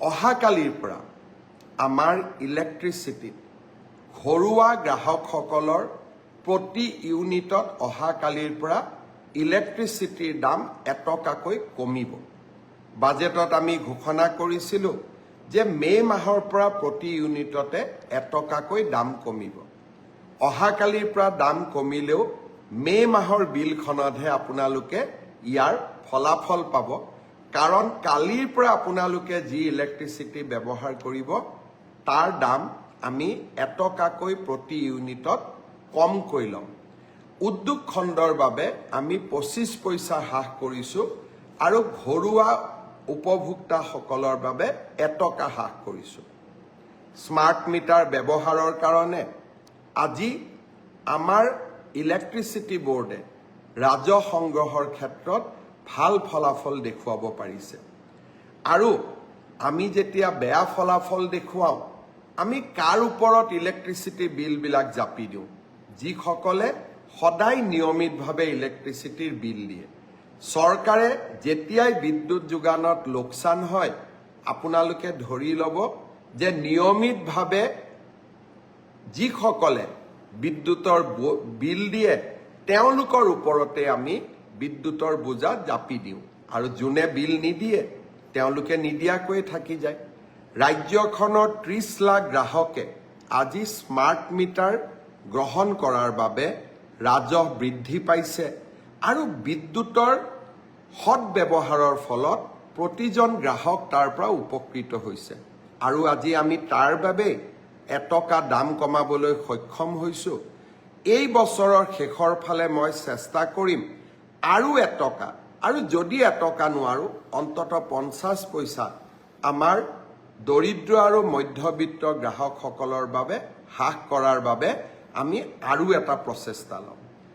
অহাকালিৰ পৰা আমাৰ ইলেক্ট্ৰিচিটিত ঘৰুৱা গ্ৰাহকসকলৰ প্ৰতি ইউনিটত অহাকালিৰ পৰা ইলেক্ট্ৰিচিটিৰ দাম এটকাকৈ কমিব। বাজেটত আমি ঘোষণা কৰিছিলোঁ যে মে' মাহৰ পৰা প্ৰতি ইউনিটতে এটকাকৈ দাম কমিব। অহাকালিৰ পৰা দাম কমিলেও মে' মাহৰ বিলখনতহে আপোনালোকে ইয়াৰ ফলাফল পাব, কাৰণ কালিৰ পৰা আপোনালোকে যি ইলেক্ট্ৰিচিটি ব্যৱহাৰ কৰিব তাৰ দাম আমি এটকাকৈ প্ৰতি ইউনিটত কমকৈ ল'ম। উদ্যোগ খণ্ডৰ বাবে আমি 25 পইচা হ্ৰাস কৰিছোঁ আৰু ঘৰুৱা উপভোক্তাসকলৰ বাবে এটকা হ্ৰাস কৰিছোঁ। স্মাৰ্ট মিটাৰ ব্যৱহাৰৰ কাৰণে আজি আমাৰ ইলেক্ট্ৰিচিটি বোৰ্ডে ৰাজহ সংগ্ৰহৰ ক্ষেত্ৰত ভাল ফলাফল দেখুৱাব পাৰিছে। আৰু আমি যেতিয়া বেয়া ফলাফল দেখুৱাওঁ, আমি কাৰ ওপৰত ইলেক্ট্ৰিচিটি বিলবিলাক জাপি দিওঁ? যিসকলে সদায় নিয়মিতভাৱে ইলেক্ট্ৰিচিটিৰ বিল দিয়ে। চৰকাৰে যেতিয়াই বিদ্যুৎ যোগানত লোকচান হয়, আপোনালোকে ধৰি ল'ব যে নিয়মিতভাৱে যিসকলে বিদ্যুতৰ বিল দিয়ে তেওঁলোকৰ ওপৰতে আমি বিদ্যুতৰ বোজা জাপি দিওঁ, আৰু যোনে বিল নিদিয়ে তেওঁলোকে নিদিয়াকৈ থাকি যায়। ৰাজ্যখনৰ 30 লাখ গ্ৰাহকে আজি স্মাৰ্ট মিটাৰ গ্ৰহণ কৰাৰ বাবে ৰাজহ বৃদ্ধি পাইছে, আৰু বিদ্যুতৰ সৎব্যৱহাৰৰ ফলত প্ৰতিজন গ্ৰাহক তাৰ পৰা উপকৃত হৈছে। আৰু আজি আমি তাৰ বাবে এটকা দাম কমাবলৈ সক্ষম হৈছোঁ। এই বছৰৰ শেষৰ ফালে মই চেষ্টা কৰিম আৰু এটকা, আৰু যদি এটকা নোৱাৰোঁ অন্ততঃ 50 পইচা আমাৰ দৰিদ্ৰ আৰু মধ্যবিত্ত গ্ৰাহকসকলৰ বাবে হ্ৰাস কৰাৰ বাবে আমি আৰু এটা প্ৰচেষ্টা ল'ম।